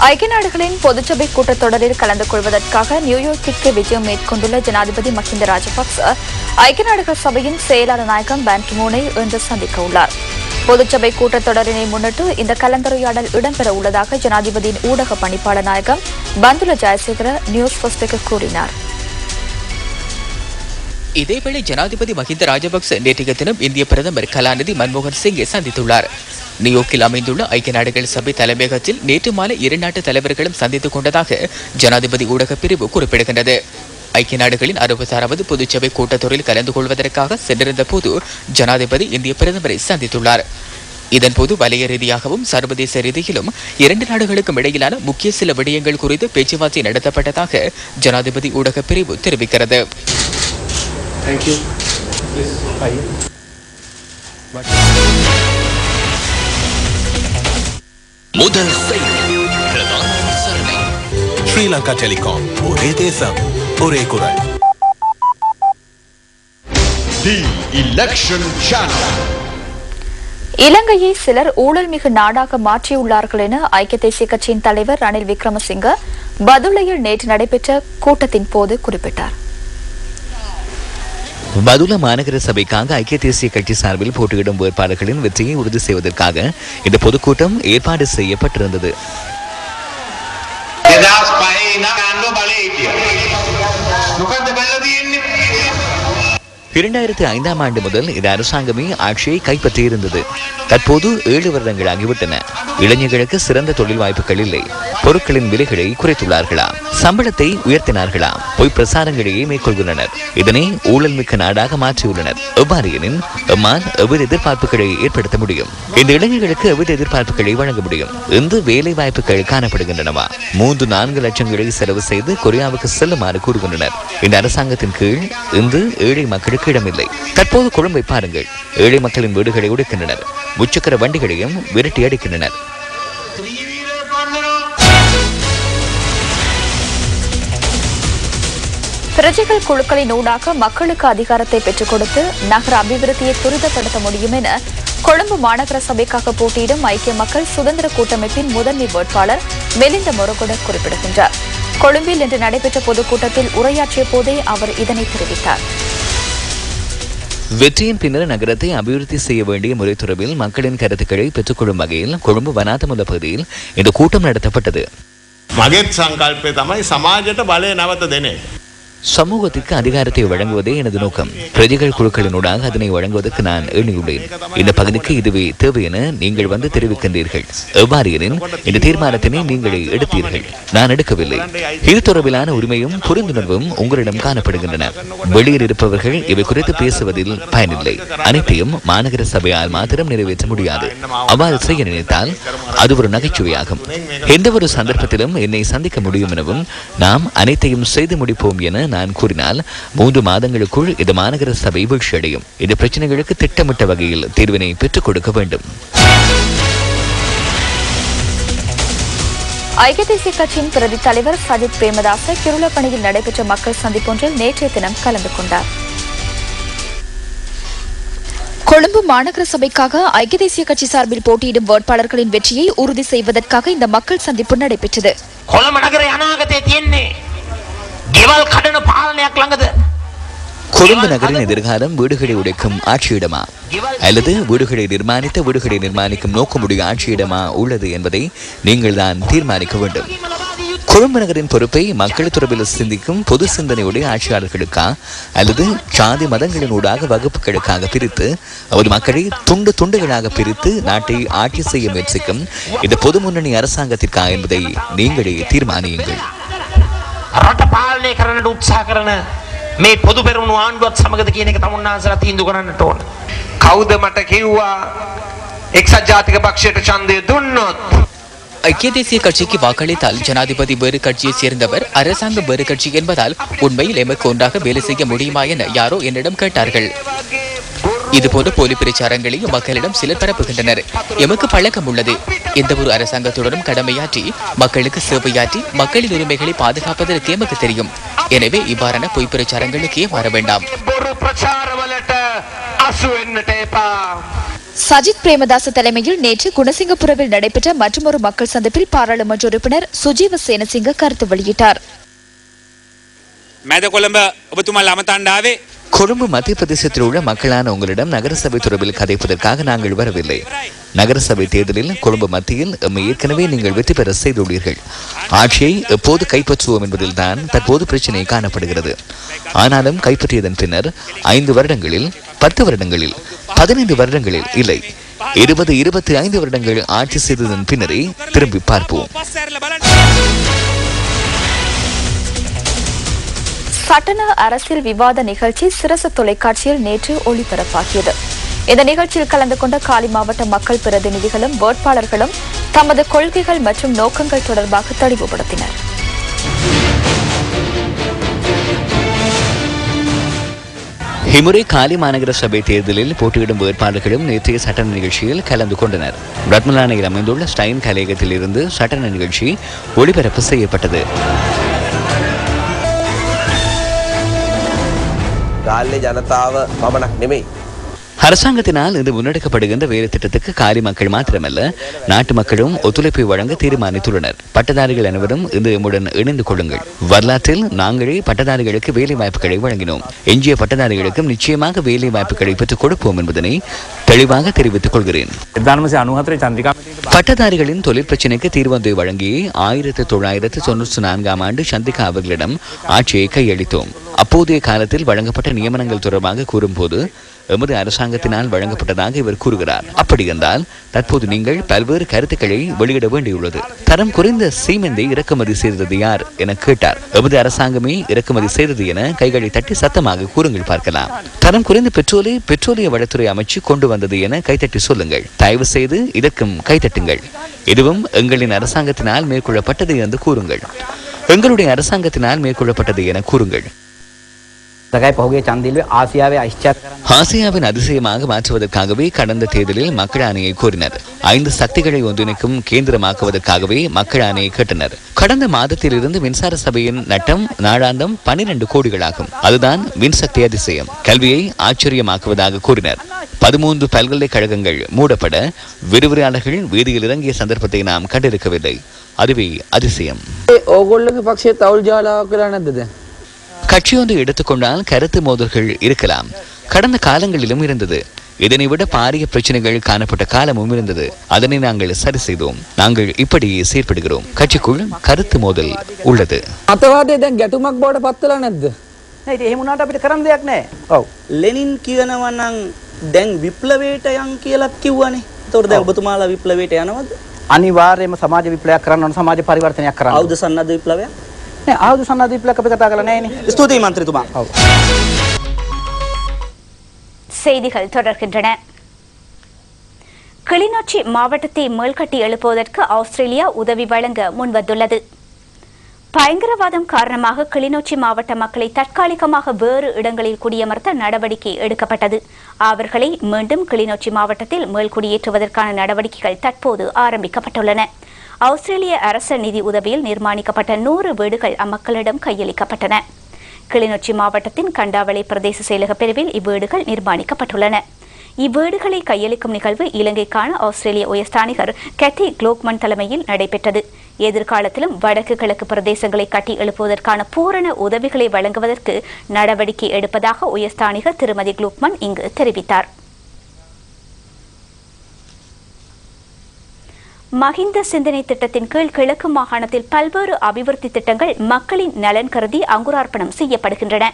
ஐக்கிய நாடுகளின் பொதுச்சபை கூட்டத்தொடரில் கலந்து கொள்வதற்காக நியூயார்க்கிற்கு விஜயம் மேற்கொண்டுள்ள ஜனாதிபதி மஹிந்த ராஜபக்ச ஐக்கிய நாடுகள் சபையின் செயலாளர் நாயகம் பான் கி மூனை இன்று சந்திக்க உள்ளார். பொதுச்சபை கூட்டத்தொடரினை முன்னிட்டு இந்த கலந்துரையாடல் இடம்பெற உள்ளதாக ஜனாதிபதியின் ஊடக பணிப்பாளர் நாயகம் பந்துல ஜெயசேகர நியூஸ் ஃபர்ஸ்டுக்கு கூறினார். இதேவேளை ஜனாதிபதி மஹிந்த ராஜபக்ச நேற்றைய தினம் இந்திய பிரதமர் கலாநிதி மன்மோகன் சிங்கை சந்தித்துள்ளார். நியூயார்க்கில் அமைந்துள்ள ஐக்கிய நாடுகள் சபை தலைமையகத்தில் நேற்று மாலை இரு நாட்டு தலைவர்களும் சந்தித்துக் கொண்டதாக ஜனாதிபதி ஊடகப் பிரிவு குறிப்பிடுகின்றது. ஐக்கிய நாடுகளின் 66வது பொதுச்சபை கூட்டத்தொடரில் கலந்து கொள்வதற்காக சென்றிருந்த போது ஜனாதிபதி இந்திய பிரதமரை சந்தித்துள்ளார். இதன்போது வலய ரீதியாகவும் சர்வதேச ரீதியிலும் இரண்டு நாடுகளுக்கும் இடையிலான முக்கிய சில விடயங்கள் குறித்து பேச்சுவார்த்தை நடத்தப்பட்டதாக ஜனாதிபதி ஊடகப் பிரிவு தெரிவிக்கிறது. முதல் ஸ்ரீலங்கா டெலிகாம், ஒரே தேசம் ஒரே குரல். இலங்கையை சிலர் ஊழல் மிகு நாடாக மாற்றியுள்ளார்கள் என ஐக்கிய தேசிய கட்சியின் தலைவர் ரணில் விக்ரமசிங்க பதுளையில் நேற்று நடைபெற்ற கூட்டத்தின் போது குறிப்பிட்டார். பதுள மாநகர சபைக்காக ஐக்கிய தேசிய கட்சி சார்பில் போட்டியிடும் வேட்பாளர்களின் வெற்றியை உறுதி செய்வதற்காக இந்த பொதுக்கூட்டம் ஏற்பாடு செய்யப்பட்டிருந்தது. 2005ஆம் ஆண்டு முதல் இந்த அரசாங்கமே ஆட்சியை கைப்பற்றியிருந்தது. தற்போது 7 வருடங்கள் ஆகிவிட்டன. இளைஞர்களுக்கு சிறந்த தொழில் வாய்ப்புகள் இல்லை. பொருட்களின் விலைகளை குறைத்துள்ளார்களா, சம்பளத்தை உயர்த்தினார்களா, பொய் பிரசாரங்களையே மேற்கொள்கின்றனர். இதனை ஊழல் மிக்க நாடாக மாற்றியுள்ளனர். எவ்வாறு எனின் எம்மால் எவ்வித எதிர்பார்ப்புகளை ஏற்படுத்த முடியும்? இந்த இளைஞர்களுக்கு எவ்வித எதிர்பார்ப்புகளை வழங்க முடியும்? இன்று வேலை வாய்ப்புகள் காணப்படுகின்றனவா? 3-4 லட்சங்களை செலவு செய்து கொரியாவுக்கு செல்லுமாறு கூறுகின்றனர். இந்த அரசாங்கத்தின் கீழ் இன்று ஏழை மக்களுக்கு இடமில்லை. தற்போது கொழும்பை பாருங்கள். ஏழை மக்களின் வீடுகளை உடைக்கின்றனர். முச்சக்கர வண்டிகளையும் விரட்டி அடிக்கின்றனர். பிரஜைகள் குழுக்களின் ஊடாக மக்களுக்கு அதிகாரத்தை பெற்றுக் கொடுத்து நகர அபிவிருத்தியை துரிதப்படுத்த முடியும் என கொழும்பு மாநகர சபைக்காக போட்டியிடும் ஐக்கிய மக்கள் சுதந்திர கூட்டமைப்பின் முதன்மை வேட்பாளர் மெலிந்த மொரகொட குறிப்பிடுகின்றார். கொழும்பில் இன்று நடைபெற்ற பொதுக்கூட்டத்தில் உரையாற்றிய போதே அவர் இதனை தெரிவித்தார். வெற்றியின் பின்னர் நகரத்தை அபிவிருத்தி செய்ய வேண்டிய முறை தொடர்பில் மக்களின் கருத்துக்களை பெற்றுக்கொள்ளும் வகையில் கொழும்பு வனாதமுல்ல பகுதியில் இந்த கூட்டம் நடத்தப்பட்டது. மகேத் சங்கல்பே தமாய் சமாஜයට බලය නැවත දෙන්නේ. சமூகத்திற்கு அதிகாரத்தை வழங்குவதே எனது நோக்கம். பிரஜைகள் குழுக்களினூடாக அதனை வழங்குவதற்கு நான் எண்ணியுள்ளேன். இந்த பகுதிக்கு இதுவே தேவை என நீங்கள் வந்து தெரிவிக்கின்றீர்கள். எவ்வாறு எனின் இந்த தீர்மானத்தினை நீங்களே எடுத்தீர்கள், நான் எடுக்கவில்லை. இது தொடர்பிலான உரிமையும் புரிந்துணர்வும் உங்களிடம் காணப்படுகின்றன. வெளியில் இருப்பவர்கள் இவை குறித்து பேசுவதில் பயனில்லை. அனைத்தையும் மாநகர சபையால் மாத்திரம் நிறைவேற்ற முடியாது. அவ்வாறு செய்ய நினைத்தால் அது ஒரு நகைச்சுவையாகும். எந்த ஒரு சந்தர்ப்பத்திலும் என்னை சந்திக்க முடியும் எனவும் நாம் அனைத்தையும் செய்து முடிப்போம் என நான் கூறினால் 3 மாதங்களுக்குள் இந்த மாநகர சபை வீழ்ச்சியடையும். இந்த பிரச்சனைகளுக்கு திட்டமிட்ட வகையில் தீர்வினை பெற்றுக் கொடுக்க வேண்டும். ஐக்கிய தேசிய கட்சியின் பிரதி தலைவர் சஜித் பிரேமதாச கிருளப்பணியில் நடைபெற்ற மக்கள் சந்திப்பொன்றில் நேற்றைய தினம் கலந்து கொண்டார். கொழும்பு மாநகர சபைக்காக ஐக்கிய தேசிய கட்சி சார்பில் போட்டியிடும் வேட்பாளர்களின் வெற்றியை உறுதி செய்வதற்காக இந்த மக்கள் சந்திப்பு நடைபெற்றது. கொழும்பு நகரின் எதிர்காலம் வீடுகளை உடைக்கும் ஆட்சியிடமா அல்லது வீடுகளை நிர்மாணிக்கும் நோக்கமுடைய ஆட்சியிடமா உள்ளது என்பதை நீங்கள் தான் தீர்மானிக்க வேண்டும். கொழும்பு நகரின் பொறுப்பை மக்கள் தொடர்பில் சிந்திக்கும் பொது சிந்தனையுடைய ஆட்சியாளர்களுக்கா அல்லது சாதி மதங்களின் ஊடாக வகுப்புகளுக்காக பிரித்து அவர் மக்களை துண்டுகளாக பிரித்து நாட்டை ஆட்சி செய்ய முயற்சிக்கும் இந்த பொது முன்னணி அரசாங்கத்திற்கா என்பதை நீங்களே தீர்மானியுங்கள். රට පාලනය කරන්නට උත්සාහ කරන මේ පොදු පෙරමුණු ආණ්ඩුවත් සමගද කියන එක තමුන්නාන්සලා තීන්දුව කරන්නට ඕන. කවුද මට කිව්වා එක්සත් ජාතික පක්ෂයට ඡන්දය දුන්නොත් ஐக்கிய தேசிய கட்சிக்கு வாக்களித்தால் ஜனாதிபதி வேறு கட்சியை சேர்ந்தவர், அரசாங்கம் வேறு கட்சி என்பதால் உண்மையில் எமக்கு ஒன்றாக வேலை செய்ய முடியுமா என யாரோ என்னிடம் கேட்டார்கள். இதுபோன்ற போலி பிரச்சாரங்களையும் மக்களிடம் சிலர் பரப்புகின்றனர். எமக்கு பழக்கம் உள்ளது. எந்த ஒரு அரசாங்கத்துடனும் கடமையாற்றி மக்களுக்கு சேவையாற்றி மக்களின் உரிமைகளை பாதுகாப்பதற்கு எமக்கு தெரியும். எனவே இவ்வாறான பொய் பிரச்சாரங்களுக்கே மாற வேண்டாம். சஜித் பிரேமதாச தலைமையில் நேற்று குணசிங்கபுரவில் நடைபெற்ற மற்றொரு மக்கள் சந்திப்பில் பாராளுமன்ற உறுப்பினர் சுஜீவ சேனசிங்க கருத்து வெளியிட்டார். கொழும்பு மத்திய பிரதேசத்தில் உள்ள மக்களான உங்களிடம் நகரசபை தொடர்பில் கதைப்பதற்காக நாங்கள் வரவில்லை. நகரசபை தேர்தலில் கொழும்பு மத்தியில் ஏற்கனவே நீங்கள் வெற்றி பெற செய்துள்ளீர்கள். ஆட்சியை எப்போது கைப்பற்றுவோம் என்பதில் தான் தற்போது பிரச்சினை காணப்படுகிறது. ஆனாலும் கைப்பற்றியதன் பின்னர் 5 வருடங்களில் 10 வருடங்களில் 15 வருடங்களில் இல்லை 20-25 வருடங்கள் ஆட்சி செய்ததன் பின்னரே திரும்பி பார்ப்போம். சட்டன அரசியல் விவாத நிகழ்ச்சி சிரச தொலைக்காட்சியில் நேற்று ஒளிபரப்பாகியது. இந்த நிகழ்ச்சியில் கலந்து கொண்ட காலி மாவட்ட மக்கள் பிரதிநிதிகளும் வேட்பாளர்களும் தமது கொள்கைகள் மற்றும் நோக்கங்கள் தொடர்பாக தெளிவுபடுத்தினர். இம்முறை காலி மாநகர சபை தேர்தலில் போட்டியிடும் வேட்பாளர்களும் நேற்றைய சட்டன நிகழ்ச்சியில் கலந்து கொண்டனர். ரத்மலானையில் அமைந்துள்ள ஸ்டைன் கலையகத்தில் இருந்து சட்டன நிகழ்ச்சி ஒளிபரப்பு செய்யப்பட்டது. அரசாங்கத்தினால் இன்று முன்னெடுக்கப்படுகின்ற வேலை திட்டத்துக்கு காலி மக்கள் மாத்திரமல்ல நாட்டு மக்களும் ஒத்துழைப்பை வழங்க தீர்மானித்துள்ளனர். பட்டதாரிகள் அனைவரும் இன்று எம்முடன் இணைந்து கொள்ளுங்கள். வரலாற்றில் நாங்களே பட்டதாரிகளுக்கு வேலை வாய்ப்புகளை வழங்கினோம். எஞ்சிய பட்டதாரிகளுக்கும் நிச்சயமாக வேலை வாய்ப்புகளை பெற்றுக் கொடுப்போம் என்பதனை தெளிவாக தெரிவித்துக் கொள்கிறேன். பட்டதாரிகளின் தொழில் பிரச்சினைக்கு தீர்வொன்றை வழங்கி 1994 ஆண்டு சந்திகா அவர்களிடம் ஆட்சியை கையளித்தோம். அப்போதைய காலத்தில் வழங்கப்பட்ட நியமனங்கள் தொடர்பாக கூறும்போது எமது அரசாங்கத்தினால் வழங்கப்பட்டதாக இவர் கூறுகிறார். அப்படி என்றால் தற்போது நீங்கள் பல்வேறு கருத்துக்களை வெளியிட வேண்டியுள்ளது. தரம் குறைந்த சீமெந்தை இறக்குமதி செய்தது யார் என கேட்டார். எமது அரசாங்கமே இறக்குமதி செய்தது என கைகளை தட்டி சத்தமாக கூறுங்கள் பார்க்கலாம். தரம் குறைந்த பெட்ரோலை பெட்ரோலிய வளத்துறை அமைச்சு கொண்டு வந்தது என கைத்தட்டி சொல்லுங்கள். தயவு செய்து இதற்கும் கைத்தட்டுங்கள். இதுவும் எங்களின் அரசாங்கத்தினால் மேற்கொள்ளப்பட்டது என்று கூறுங்கள். எங்களுடைய அரசாங்கத்தினால் மேற்கொள்ளப்பட்டது என கூறுங்கள். ஆசியாவின் அதிசயமாக மாற்றுவதற்காகவே கடந்த தேர்தலில் மக்கள் ஆணையை கோரினர். 5 சக்திகளை ஒன்றிணைக்கும் கேந்திரமாக்குவதற்காகவே மக்கள் ஆணையை கேட்டனர். கடந்த மாதத்திலிருந்து மின்சார சபையின் நட்டம் நாளாந்தம் 12 கோடிகளாகும். அதுதான் மின்சக்தி அதிசயம். கல்வியை ஆச்சரியமாக்குவதாக கூறினர். 13 பல்கலைக்கழகங்கள் மூடப்பட விரிவுரையாளர்கள் வீதியில் இறங்கிய சந்தர்ப்பத்தை நாம் கண்டிருக்கவில்லை. அதுவே அதிசயம். கட்சியொன்று எடுத்துக்கொண்டால் கருத்து மோதல்கள் இருக்கலாம். கடந்த காலங்களிலும் இருந்தது. இதனை விட பாரிய பிரச்சனைகள் காணப்பட்ட காலமும் இருந்தது. அதனை நாங்கள் சரி செய்தோம். நாங்கள் இப்படி செயற்படுகிறோம். கட்சிக்குள் கருத்து மோதல் உள்ளது. ලෙනින් කියනවා නම් දැන් විප්ලවයට යන් කියලා කිව්වනේ. ඒතකොට දැන් ඔබතුමාලා විප්ලවයට යනවද? අනිවාර්යයෙන්ම සමාජ විප්ලවයක් කරන්න ඕන, සමාජ පරිවර්තනයක් කරන්න. ආයුධ සන්නද්ධ විප්ලවයක්? නෑ, ආයුධ සන්නද්ධ විප්ලවයක් අපි කතා කරලා නෑනේ. ස්තුතියි මන්ත්‍රීතුමා. செய்திகள் தொடர்கின்றன. கிளிநொச்சி மாவட்டத்தை மேல்கட்டி எழுப்புவதற்கு ஆஸ்திரேலியா உதவி வழங்க முன்வந்துள்ளது. பயங்கரவாதம் காரணமாக கிளிநொச்சி மாவட்ட மக்களை தற்காலிகமாக வேறு இடங்களில் குடியமர்த்த நடவடிக்கை எடுக்கப்பட்டது. அவர்களை மீண்டும் கிளிநொச்சி மாவட்டத்தில் மேல்குடியேற்றுவதற்கான நடவடிக்கைகள் தற்போது ஆரம்பிக்கப்பட்டுள்ளன. ஆஸ்திரேலிய அரச நிதி உதவியில் நிர்மாணிக்கப்பட்ட 100 வீடுகள் அம்மக்களிடம் கையளிக்கப்பட்டன. கிளிநொச்சி மாவட்டத்தின் கண்டாவளை பிரதேச செயலக பிரிவில் இவ்வீடுகள் நிர்மாணிக்கப்பட்டுள்ளன. இவ்வீடுகளை கையளிக்கும் நிகழ்வு இலங்கைக்கான ஆஸ்திரேலிய உயர்ஸ்தானிகர் கேத்தி குளோக்மன் தலைமையில் நடைபெற்றது. எதிர்காலத்திலும் வடக்கு கிழக்கு பிரதேசங்களை கட்டி எழுப்புவதற்கான பூரண உதவிகளை வழங்குவதற்கு நடவடிக்கை எடுப்பதாக உயர்ஸ்தானிகர் திருமதி குளோக்மன் இங்கு தெரிவித்தார். மஹிந்த சிந்தனை திட்டத்தின் கீழ் கிழக்கு மாகாணத்தில் பல்வேறு அபிவிருத்தி திட்டங்கள் மக்களின் நலன் கருதி அங்குரார்ப்பணம் செய்யப்படுகின்றன.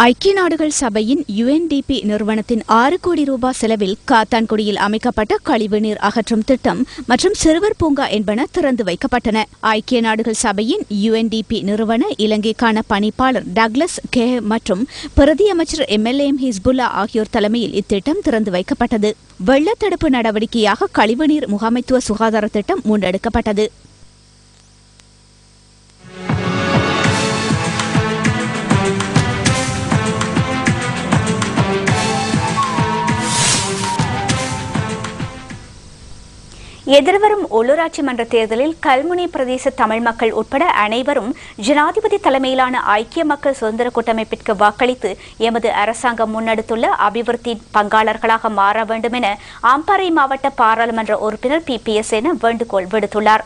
ஐக்கிய நாடுகள் சபையின் UNDP நிறுவனத்தின் 6 கோடி ரூபாய் செலவில் காத்தான்குடியில் அமைக்கப்பட்ட கழிவுநீர் அகற்றும் திட்டம் மற்றும் சிறுவர் பூங்கா என்பன திறந்து வைக்கப்பட்டன. ஐக்கிய நாடுகள் சபையின் UNDP நிறுவன இலங்கைக்கான பணிப்பாளர் டக்ளஸ் கே மற்றும் பிரதி அமைச்சர் MLM ஹிஸ்புல்லா ஆகியோர் தலைமையில் இத்திட்டம் திறந்து வைக்கப்பட்டது. வெள்ளத்தடுப்பு நடவடிக்கையாக கழிவுநீர் முகாமைத்துவ சுகாதார திட்டம் முன்னெடுக்கப்பட்டது. எதிர்வரும் உள்ளூராட்சி மன்ற தேர்தலில் கல்முனை பிரதேச தமிழ் மக்கள் உட்பட அனைவரும் ஜனாதிபதி தலைமையிலான ஐக்கிய மக்கள் சுதந்திர கூட்டமைப்பிற்கு வாக்களித்து எமது அரசாங்கம் முன்னெடுத்துள்ள அபிவிருத்தி பங்காளர்களாக மாற வேண்டும் என அம்பாறை மாவட்ட பாராளுமன்ற உறுப்பினர் PPS என வேண்டுகோள் விடுத்துள்ளார்.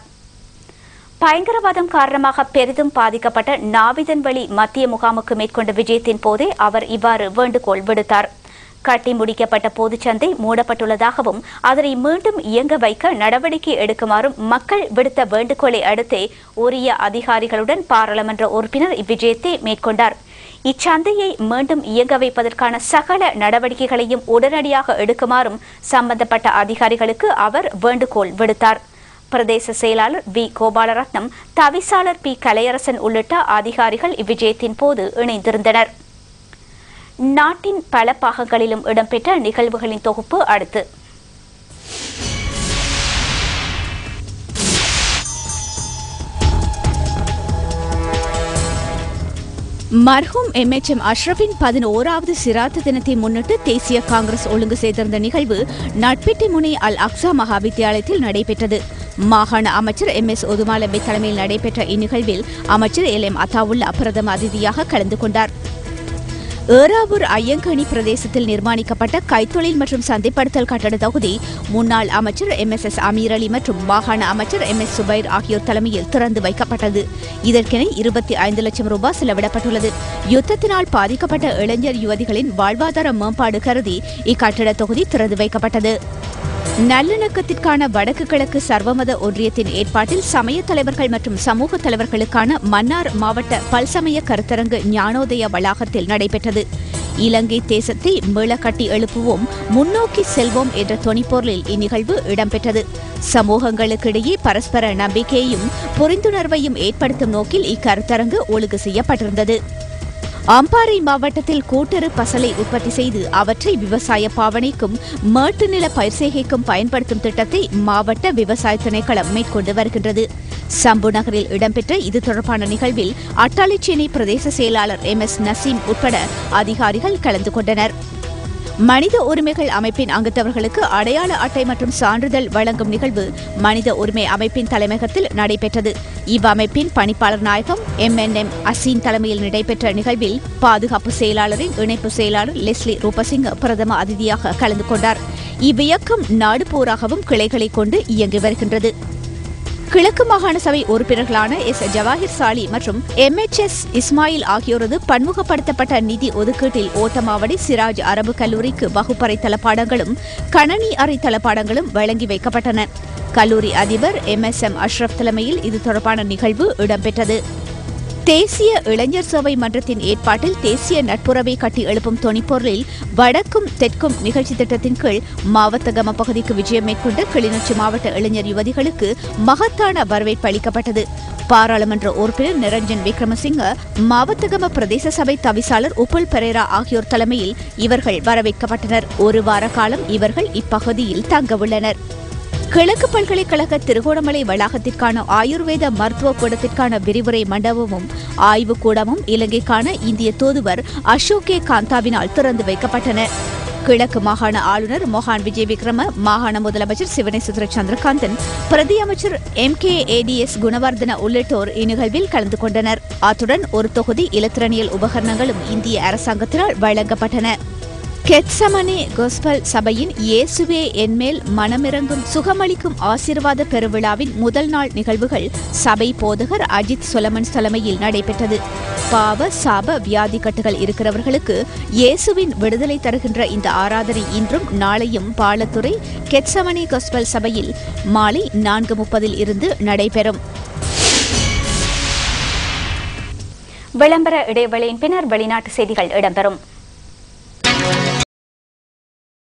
பயங்கரவாதம் காரணமாக பெரிதும் பாதிக்கப்பட்ட நாவிதன்வெளி மத்திய முகாமுக்கு மேற்கொண்ட விஜயத்தின் போதே அவர் இவ்வாறு வேண்டுகோள் விடுத்தார். கட்டி முடிக்கப்பட்ட பொதுச்சந்தை மூடப்பட்டுள்ளதாகவும் அதனை மீண்டும் இயங்க வைக்க நடவடிக்கை எடுக்குமாறும் மக்கள் விடுத்த வேண்டுகோளை அடுத்தே உரிய அதிகாரிகளுடன் பாராளுமன்ற உறுப்பினர் இவ்விஜயத்தை மேற்கொண்டார். இச்சந்தையை மீண்டும் இயங்க வைப்பதற்கான சகல நடவடிக்கைகளையும் உடனடியாக எடுக்குமாறும் சம்பந்தப்பட்ட அதிகாரிகளுக்கு அவர் வேண்டுகோள் விடுத்தார். பிரதேச செயலாளர் V. கோபாலரத்னம், தவிசாளர் P. கலையரசன் உள்ளிட்ட அதிகாரிகள் இவ்விஜயத்தின் போது இணைந்திருந்தனர். நாட்டின் பல பாகங்களிலும் இடம்பெற்ற நிகழ்வுகளின் தொகுப்பு அடுத்து. மர்ஹூம் MHM அஷ்ரஃபின் 11வது சிராத்து தினத்தை முன்னிட்டு தேசிய காங்கிரஸ் ஒழுங்கு செய்திருந்த நிகழ்வு நட்பெட்டி முனை அல் அக்ஸா மகாவித்தியாலயத்தில் நடைபெற்றது. மாகாண அமைச்சர் MS ஒதுமாலம்பை தலைமையில் நடைபெற்ற இந்நிகழ்வில் அமைச்சர் LM அத்தாவுல்லா பிரதம அதிதியாக கலந்து கொண்டார். ஏறாவூர் ஐயங்கனி பிரதேசத்தில் நிர்மாணிக்கப்பட்ட கைத்தொழில் மற்றும் சந்தைப்படுத்தல் கட்டட தொகுதி முன்னாள் அமைச்சர் MSS அமீர் அலி மற்றும் மாகாண அமைச்சர் MS சுபைர் ஆகியோர் தலைமையில் திறந்து வைக்கப்பட்டது. இதற்கென 25 லட்சம் ரூபாய் செலவிடப்பட்டுள்ளது. யுத்தத்தினால் பாதிக்கப்பட்ட இளைஞர் யுவதிகளின் வாழ்வாதார மேம்பாடு கருதி இக்கட்டட தொகுதி திறந்து வைக்கப்பட்டது. நல்லிணக்கத்திற்கான வடக்கு கிழக்கு சர்வமத ஒன்றியத்தின் ஏற்பாட்டில் சமய தலைவர்கள் மற்றும் சமூக தலைவர்களுக்கான மன்னார் மாவட்ட பல்சமய கருத்தரங்கு ஞானோதய வளாகத்தில் நடைபெற்றது. இலங்கை தேசத்தை மீளக்கட்டி எழுப்புவோம், முன்னோக்கி செல்வோம் என்ற தொனிப்பொருளில் இந்நிகழ்வு இடம்பெற்றது. சமூகங்களுக்கிடையே பரஸ்பர நம்பிக்கையையும் புரிந்துணர்வையும் ஏற்படுத்தும் நோக்கில் இக்கருத்தரங்கு ஒழுங்கு செய்யப்பட்டிருந்தது. அம்பாறை மாவட்டத்தில் கூட்டுறவு பசலை உற்பத்தி செய்து அவற்றை விவசாய பாவனைக்கும் மேட்டு நில பயிர்செய்கைக்கும் பயன்படுத்தும் திட்டத்தை மாவட்ட விவசாய திணைக்களம் மேற்கொண்டு வருகின்றது. சம்பு நகரில் இடம்பெற்ற இது தொடர்பான நிகழ்வில் அட்டாளிச்சேனை பிரதேச செயலாளர் MS நசீம் உட்பட அதிகாரிகள் கலந்து கொண்டனர். மனித உரிமைகள் அமைப்பின் அங்கத்தவர்களுக்கு அடையாள அட்டை மற்றும் சான்றிதழ் வழங்கும் நிகழ்வு மனித உரிமை அமைப்பின் தலைமையகத்தில் நடைபெற்றது. இவ்வமைப்பின் பணிப்பாளர் நாயகம் MNM அசீன் தலைமையில் நடைபெற்ற நிகழ்வில் பாதுகாப்பு செயலாளரின் இணைப்பு செயலாளர் லெஸ்லி ரூபசிங்க பிரதம அதிதியாக கலந்து கொண்டார். இவ்வியக்கம் நாடு பூராகவும் கிளைகளை கொண்டு இயங்கி வருகின்றது. கிழக்கு மாகாண சபை உறுப்பினர்களான S. ஜவாஹிர் சாலி மற்றும் MHS இஸ்மாயில் ஆகியோரது பன்முகப்படுத்தப்பட்ட நிதி ஒதுக்கீட்டில் ஓட்டமாவடி சிராஜ் அரபு கல்லூரிக்கு வகுப்பறை தளபாடங்களும் கணனி அறை தளபாடங்களும் வழங்கி வைக்கப்பட்டன. கல்லூரி அதிபர் MSM அஷ்ரப் தலைமையில் இது தொடர்பான நிகழ்வு இடம்பெற்றது. தேசிய இளைஞர் சேவை மன்றத்தின் ஏற்பாட்டில் தேசிய நட்புறவை கட்டி எழுப்பும் தொனிப்பொருளில் வடக்கும் தெற்கும் நிகழ்ச்சி திட்டத்தின் கீழ் மாவத்தகம பகுதிக்கு விஜயம் மேற்கொண்ட கிளிநொச்சி மாவட்ட இளைஞர் யுவதிகளுக்கு மகத்தான வரவேற்பு அளிக்கப்பட்டது. பாராளுமன்ற உறுப்பினர் நிரஞ்சன் விக்ரமசிங்க, மாவத்தகம பிரதேச சபை தவிசாளர் உப்புல் பெரேரா ஆகியோர் தலைமையில் இவர்கள் வரவேற்கப்பட்டனர். ஒரு வார காலம் இவர்கள் இப்பகுதியில் தங்கவுள்ளனர். கிழக்கு பல்கலைக்கழக திருகோணமலை வளாகத்திற்கான ஆயுர்வேத மருத்துவ கூடத்திற்கான விரிவுரை மண்டபமும் ஆய்வுக்கூடமும் இலங்கைக்கான இந்திய தூதுவர் அசோக் கே காந்தாவினால் திறந்து வைக்கப்பட்டன. கிழக்கு மாகாண ஆளுநர் மொஹான் விஜய் விக்ரம, மாகாண முதலமைச்சர் சிவனேசுவர சந்திரகாந்தன், பிரதி அமைச்சர் MKADS குணவர்தன உள்ளிட்டோர் இந்நிகழ்வில் கலந்து கொண்டனர். அத்துடன் ஒரு தொகுதி இலத்திரனியல் உபகரணங்களும் இந்திய அரசாங்கத்தினால் வழங்கப்பட்டன. கெத்சமனே கோஸ்பல் சபையின் இயேசுவே என்மேல் மனமிறங்கும் சுகமளிக்கும் ஆசீர்வாத பெருவிழாவின் முதல் நாள் நிகழ்வுகள் சபை போதகர் அஜித் சொலமன் தலைமையில் நடைபெற்றது. பாவ சாப வியாதி கட்டுகள் இருக்கிறவர்களுக்கு இயேசுவின் விடுதலை தருகின்ற இந்த ஆராதனை இன்றும் நாளையும் பாலத்துறை கெத்சமனே கோஸ்பல் சபையில் மாலை 4:30 இருந்து நடைபெறும். விளம்பர இடைவேளையின் பின்னர் வெளிநாட்டு செய்திகள் இடம்பெறும்.